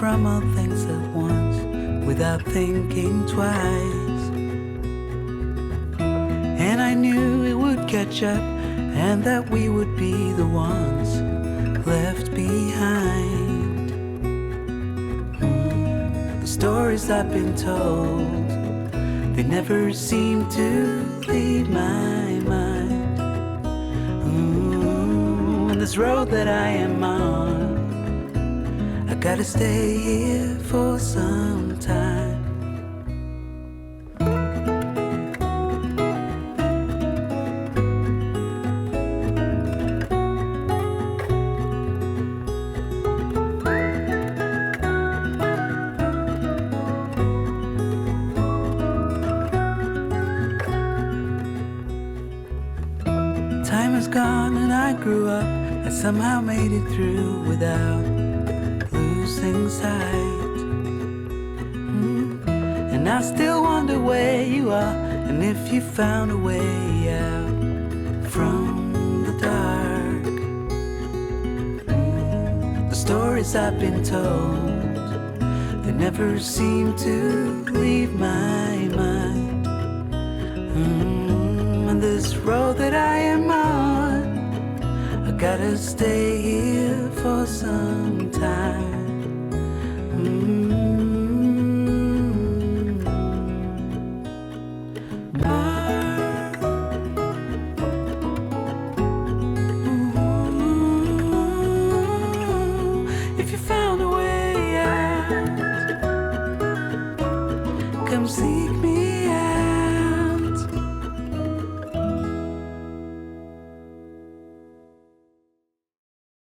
from all things at once without thinking twice. And I knew it would catch up and that we would be the ones left behind. The stories I've been told, they never seem to leave my mind. And this road that I am on, I gotta stay here for some time. Time is gone and I grew up. I somehow made it through without losing sight. And I still wonder where you are, and if you found a way out from the dark. The stories I've been told, they never seem to leave my mind. And this road that I am on, I gotta stay here for some time. If you found a way out, come seek me